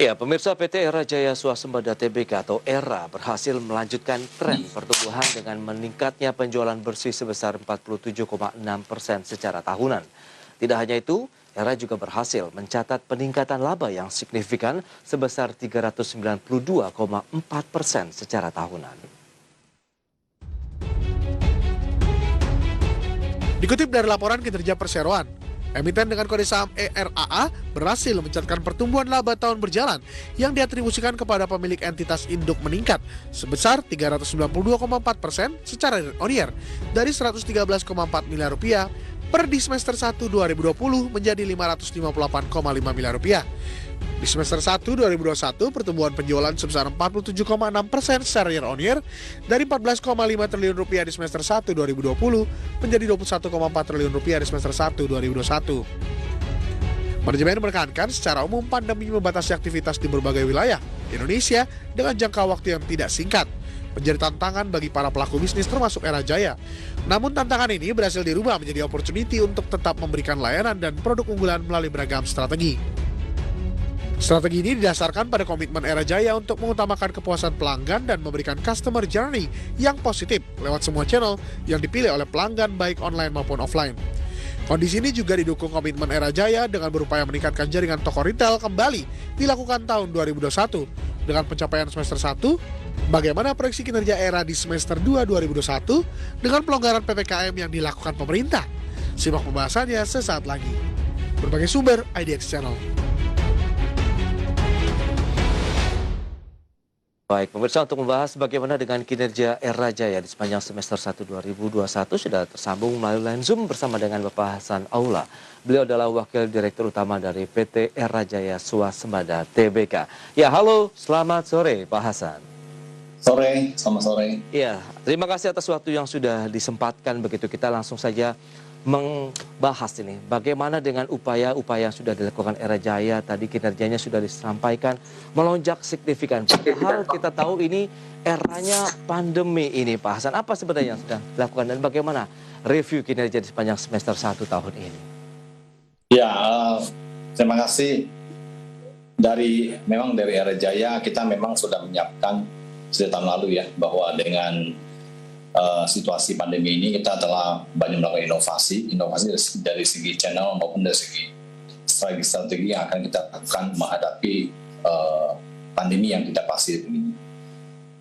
Ya, pemirsa PT Era Jaya Swasembada Tbk atau ERA berhasil melanjutkan tren pertumbuhan dengan meningkatnya penjualan bersih sebesar 47,6% secara tahunan. Tidak hanya itu, ERA juga berhasil mencatat peningkatan laba yang signifikan sebesar 392,4% secara tahunan. Dikutip dari laporan kinerja perseroan, emiten dengan kode saham ERAA berhasil mencatatkan pertumbuhan laba tahun berjalan yang diatribusikan kepada pemilik entitas induk meningkat sebesar 392,4% secara year-on-year dari 113,4 miliar rupiah per di semester 1 2020 menjadi 558,5 miliar rupiah. Di semester 1 2021, pertumbuhan penjualan sebesar 47,6% secara year-on-year dari 14,5 triliun rupiah di semester 1 2020 menjadi 21,4 triliun rupiah di semester 1 2021. Manajemen menekankan secara umum pandemi membatasi aktivitas di berbagai wilayah Indonesia dengan jangka waktu yang tidak singkat, menjadi tantangan bagi para pelaku bisnis termasuk Era Jaya. Namun tantangan ini berhasil dirubah menjadi opportunity untuk tetap memberikan layanan dan produk unggulan melalui beragam strategi. Strategi ini didasarkan pada komitmen Era Jaya untuk mengutamakan kepuasan pelanggan dan memberikan customer journey yang positif lewat semua channel yang dipilih oleh pelanggan baik online maupun offline. Kondisi ini juga didukung komitmen Era Jaya dengan berupaya meningkatkan jaringan toko retail kembali dilakukan tahun 2021 dengan pencapaian semester 1, bagaimana proyeksi kinerja Era di semester 2 2021 dengan pelonggaran PPKM yang dilakukan pemerintah. Simak pembahasannya sesaat lagi. Berbagai sumber IDX Channel. Baik, pemirsa, untuk membahas bagaimana dengan kinerja Era Jaya di sepanjang semester 1 2021 sudah tersambung melalui line Zoom bersama dengan Bapak Hasan Aula. Beliau adalah Wakil Direktur Utama dari PT Era Jaya Swasembada Tbk. Ya, halo, selamat sore Pak Hasan. Selamat sore. Ya, terima kasih atas waktu yang sudah disempatkan. Begitu kita langsung saja membahas ini. Bagaimana dengan upaya-upaya yang sudah dilakukan Era Jaya, tadi kinerjanya sudah disampaikan, melonjak signifikan. Padahal kita tahu ini eranya pandemi ini, Pak Hasan. Apa sebenarnya yang sedang dilakukan dan bagaimana review kinerja di sepanjang semester 1 tahun ini? Ya, terima kasih. Memang dari Era Jaya kita memang sudah menyiapkan sejak tahun lalu ya, bahwa dengan situasi pandemi ini kita telah banyak melakukan inovasi dari segi channel maupun dari segi strategi yang akan kita lakukan menghadapi pandemi yang tidak pasti ini.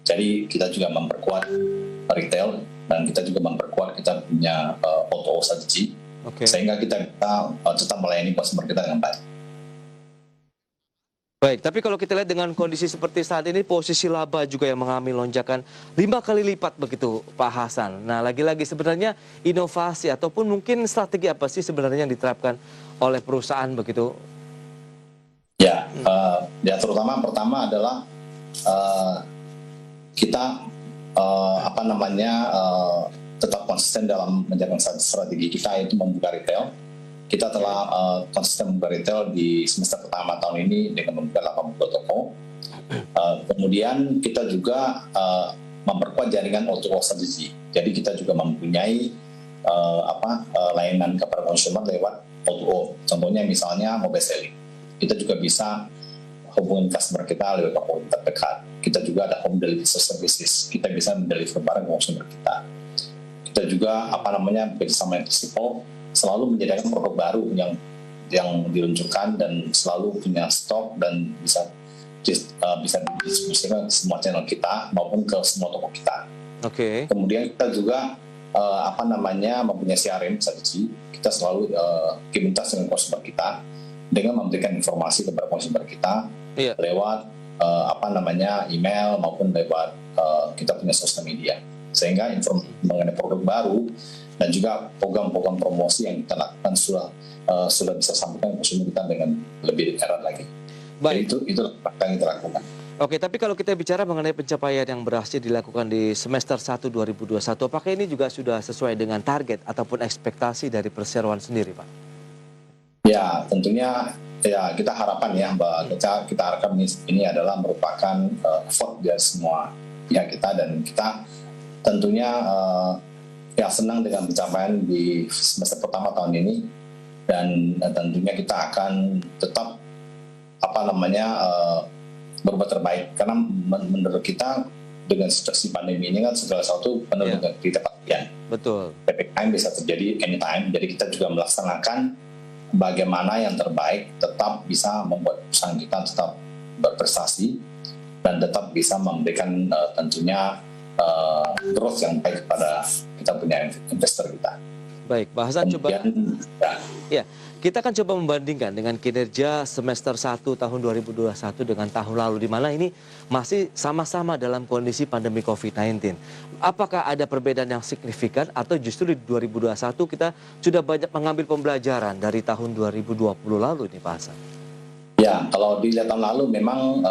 Jadi kita juga memperkuat retail dan kita juga memperkuat kita punya O2O strategi, sehingga kita tetap melayani customer kita dengan baik. Baik, tapi kalau kita lihat dengan kondisi seperti saat ini, posisi laba juga yang mengalami lonjakan 5 kali lipat begitu Pak Hasan. Nah, lagi-lagi sebenarnya inovasi ataupun mungkin strategi apa sih sebenarnya yang diterapkan oleh perusahaan begitu? Ya, terutama pertama adalah kita tetap konsisten dalam menjalankan strategi kita, yaitu membuka retail. Kita telah konsisten membuka retail di semester pertama tahun ini dengan membuka 80 toko. Kemudian kita juga memperkuat jaringan O2O strategi. Jadi kita juga mempunyai layanan kepada konsumer lewat O2O. Contohnya misalnya mobile selling. Kita juga bisa hubungi customer kita lewat toko terdekat. Kita juga ada home delivery services. Kita bisa mendeliver barang ke konsumer kita. Kita juga bersama yang prinsipal selalu menyediakan produk baru yang diluncurkan dan selalu punya stok dan bisa didistribusikan ke semua channel kita maupun ke semua toko kita. Kemudian kita juga mempunyai CRM strategi. Kita selalu keep in touch dengan konsumer kita dengan memberikan informasi kepada konsumer kita lewat email maupun lewat kita punya sosial media, sehingga informasi mengenai produk baru dan juga program-program promosi yang kita lakukan sudah bisa sampaikan ke konsumer kita dengan lebih erat lagi. Baik. Jadi itu yang kita lakukan. Oke, tapi kalau kita bicara mengenai pencapaian yang berhasil dilakukan di semester 1 2021, apakah ini juga sudah sesuai dengan target ataupun ekspektasi dari perseroan sendiri, Pak? Ya, tentunya ya kita harapkan ya, Mbak, kita harapkan ini adalah merupakan effort dari semua pihak kita, dan kita tentunya senang dengan pencapaian di semester pertama tahun ini, dan tentunya kita akan tetap berbuat terbaik, karena menurut kita dengan situasi pandemi ini kan segala sesuatu penuh dengan ketidakpastian. Betul. PPKM bisa terjadi anytime, jadi kita juga melaksanakan bagaimana yang terbaik, tetap bisa membuat perusahaan kita tetap berprestasi dan tetap bisa memberikan tentunya growth yang baik kepada kita punya investor kita. Baik, bahasan coba. Ya, kita akan coba membandingkan dengan kinerja semester 1 tahun 2021 dengan tahun lalu, di mana ini masih sama-sama dalam kondisi pandemi COVID-19. Apakah ada perbedaan yang signifikan atau justru di 2021 kita sudah banyak mengambil pembelajaran dari tahun 2020 lalu ini, Pak Hasan? Ya, kalau dilihat tahun lalu memang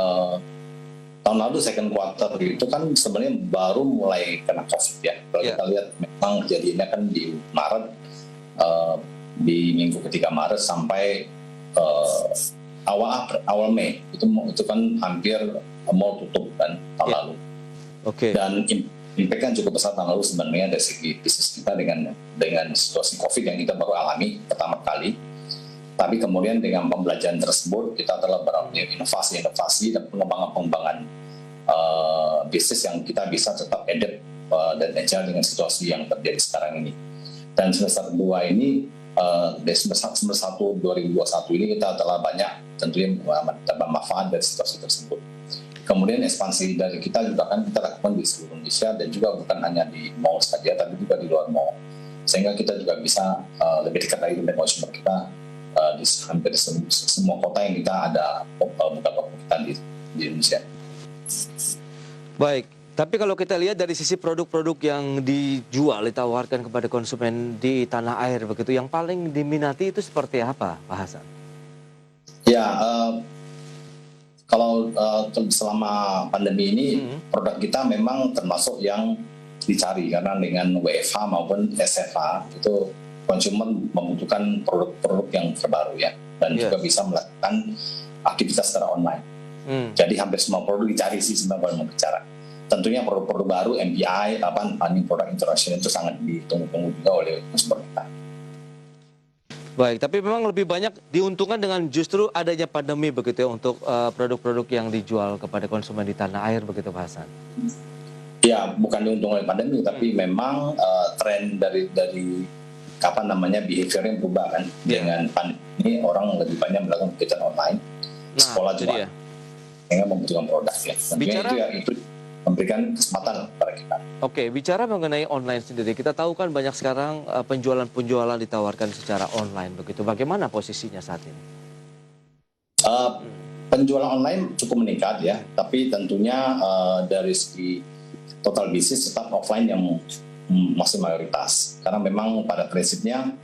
tahun lalu second quarter itu kan sebenarnya baru mulai kena COVID ya. Kalau kita lihat memang kejadiannya kan di Maret, di minggu ketiga Maret sampai awal Mei itu kan hampir mall tutup kan tahun lalu. Dan impact kan cukup besar tahun lalu sebenarnya dari segi bisnis kita dengan situasi COVID yang kita baru alami pertama kali. Tapi kemudian dengan pembelajaran tersebut kita telah beralih inovasi-inovasi dan pengembangan bisnis yang kita bisa tetap adapt dan agile dengan situasi yang terjadi sekarang ini. Dan semester 2 ini, dari semester 1 2021 ini kita telah banyak tentunya mendapat manfaat dari situasi tersebut. Kemudian ekspansi dari kita juga kan kita lakukan di seluruh Indonesia dan juga bukan hanya di mall saja, tapi juga di luar mall. Sehingga kita juga bisa lebih dekat lagi dengan consumer kita di hampir semua kota yang kita ada buka toko kita di Indonesia. Baik, tapi kalau kita lihat dari sisi produk-produk yang dijual, ditawarkan kepada konsumen di tanah air begitu, yang paling diminati itu seperti apa, Pak Hasan? Ya, kalau selama pandemi ini produk kita memang termasuk yang dicari karena dengan WFH maupun SFH itu konsumen membutuhkan produk-produk yang terbaru ya, dan juga bisa melakukan aktivitas secara online. Jadi hampir semua produk dicari sih sebenarnya kalau mau bicara. Tentunya produk-produk baru, MPI, produk internasional itu sangat ditunggu-tunggu juga oleh konsumen kita. Baik, tapi memang lebih banyak diuntungkan dengan justru adanya pandemi begitu ya untuk produk-produk yang dijual kepada konsumen di tanah air begitu, Pak Hasan? Ya, bukan diuntungkan oleh pandemi, tapi memang tren dari behaviornya berubah kan. Dengan pandemi ini orang lebih banyak melakukan kegiatan online, sekolah juga, sehingga membutuhkan produk ya. Tentunya itu memberikan kesempatan kepada kita. Oke, bicara mengenai online sendiri, kita tahu kan banyak sekarang penjualan-penjualan ditawarkan secara online begitu. Bagaimana posisinya saat ini? Penjualan online cukup meningkat ya, tapi tentunya dari segi total bisnis tetap offline yang masih mayoritas. Karena memang pada prinsipnya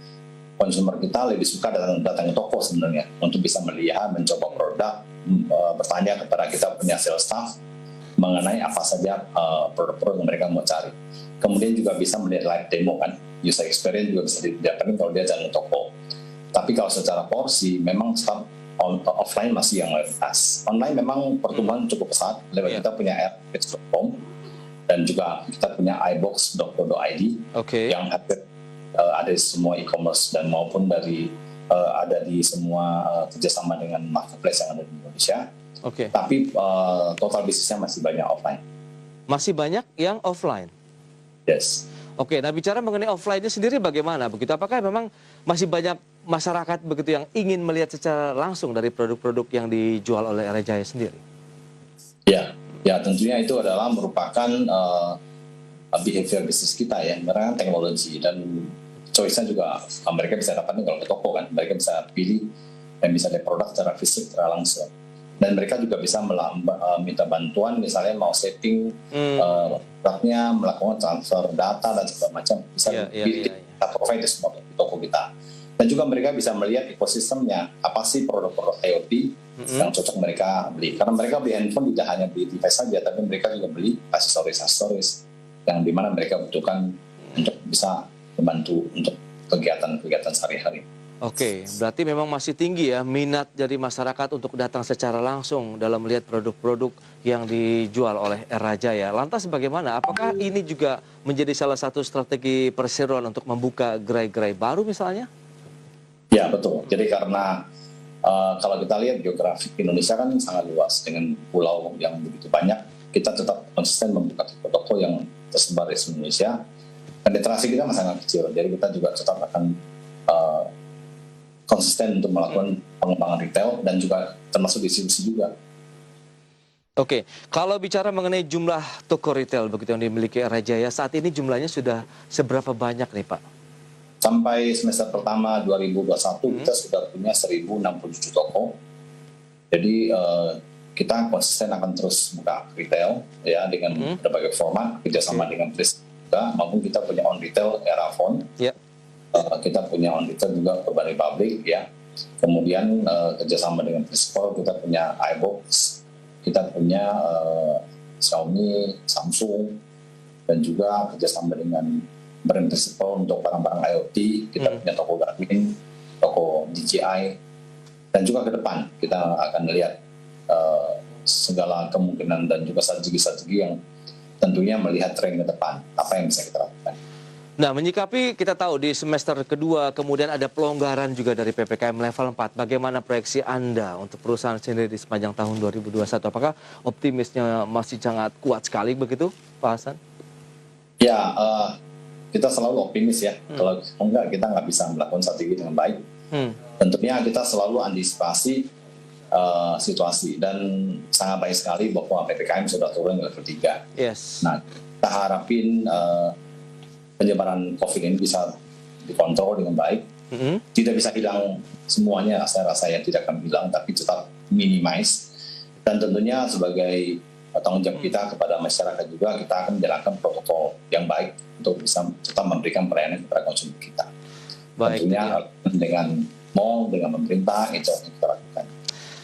konsumer kita lebih suka datang ke toko sebenarnya untuk bisa melihat, mencoba produk, bertanya kepada kita punya sales staff mengenai apa saja produk-produk yang mereka mau cari. Kemudian juga bisa melihat live demo kan, user experience juga bisa didapatkan kalau dia jalan ke toko. Tapi kalau secara porsi memang tetap offline masih yang mayoritas. Online memang pertumbuhan cukup pesat. Lewat kita punya airpage.com dan juga kita punya ibox.co.id yang ada di semua e-commerce dan maupun dari ada di semua kerjasama dengan marketplace yang ada di Indonesia. Tapi total bisnisnya masih banyak offline. Masih banyak yang offline? Yes. Nah bicara mengenai offline ini sendiri bagaimana begitu? Apakah memang masih banyak masyarakat begitu yang ingin melihat secara langsung dari produk-produk yang dijual oleh Era Jaya sendiri? Ya tentunya itu adalah merupakan behavior bisnis kita ya, karena teknologi dan choice-nya juga mereka bisa dapatnya kalau ke toko kan, mereka bisa pilih dan bisa lihat produk secara fisik, secara langsung. Dan mereka juga bisa minta bantuan misalnya mau setting produknya, melakukan transfer data dan segala macam, bisa kita provide semua di toko kita. Dan juga mereka bisa melihat ekosistemnya, apa sih produk-produk IoT yang cocok mereka beli. Karena mereka beli handphone tidak hanya beli device saja, tapi mereka juga beli aksesoris yang dimana mereka butuhkan untuk bisa membantu untuk kegiatan-kegiatan sehari-hari. Berarti memang masih tinggi ya minat dari masyarakat untuk datang secara langsung dalam melihat produk-produk yang dijual oleh Era Jaya. Lantas bagaimana? Apakah ini juga menjadi salah satu strategi perseroan untuk membuka gerai-gerai baru misalnya? Ya betul. Jadi karena Kalau kita lihat geografi Indonesia kan sangat luas dengan pulau yang begitu banyak, kita tetap konsisten membuka toko-toko yang tersebar di seluruh Indonesia. Penetrasi kita masih sangat kecil, jadi kita juga tetap akan konsisten untuk melakukan pengembangan retail dan juga termasuk distribusi juga. Oke, kalau bicara mengenai jumlah toko retail begitu yang dimiliki Era Jaya, saat ini jumlahnya sudah seberapa banyak nih Pak? Sampai semester pertama 2021 kita sudah punya 1.067 toko. Jadi kita konsisten akan terus buka retail ya dengan berbagai format, kerjasama dengan Tris juga, maupun kita punya on retail Erafon. Ya. Kita punya on retail juga Urban Republic ya. Kemudian kerjasama dengan Prispol, kita punya iBox, kita punya Xiaomi, Samsung, dan juga kerjasama dengan brand Prispol untuk barang-barang IoT. Kita punya toko Garmin, toko DJI, dan juga ke depan kita akan melihat segala kemungkinan dan juga strategi-strategi yang tentunya melihat tren ke depan, apa yang bisa kita lakukan. Nah, menyikapi kita tahu di semester kedua kemudian ada pelonggaran juga dari PPKM level 4. Bagaimana proyeksi Anda untuk perusahaan sendiri di sepanjang tahun 2021? Apakah optimisnya masih sangat kuat sekali begitu, Pak Hasan? Ya, kita selalu optimis ya. Kalau enggak, kita nggak bisa melakukan strategi dengan baik. Tentunya kita selalu antisipasi situasi dan sangat baik sekali bahwa PPKM sudah turun ke level 3. Yes. Nah, kita harapin penyebaran COVID ini bisa dikontrol dengan baik. Tidak bisa hilang semuanya, saya rasa ya tidak akan hilang, tapi tetap minimize. Dan tentunya sebagai tanggung jawab kita kepada masyarakat juga, kita akan menjalankan protokol yang baik untuk bisa tetap memberikan pelayanan kepada konsumen kita. Baik. Tentunya dengan mall, dengan pemerintah, itu yang kita lakukan.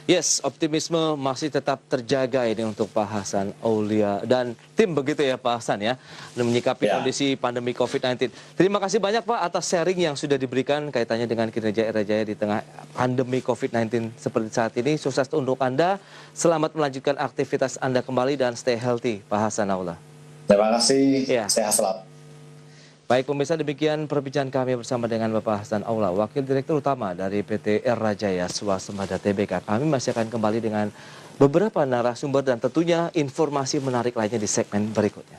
Yes, optimisme masih tetap terjaga ini untuk Pak Hasan Aulia dan tim begitu ya Pak Hasan ya, menyikapi kondisi pandemi COVID-19. Terima kasih banyak Pak atas sharing yang sudah diberikan kaitannya dengan kinerja Era Jaya di tengah pandemi COVID-19 seperti saat ini. Sukses untuk Anda, selamat melanjutkan aktivitas Anda kembali dan stay healthy Pak Hasan Aulia. Terima kasih, sehat selalu. Baik pemirsa, demikian perbincangan kami bersama dengan Bapak Hasan Aulia, Wakil Direktur Utama dari PT Era Jaya Swasembada Tbk. Kami masih akan kembali dengan beberapa narasumber dan tentunya informasi menarik lainnya di segmen berikutnya.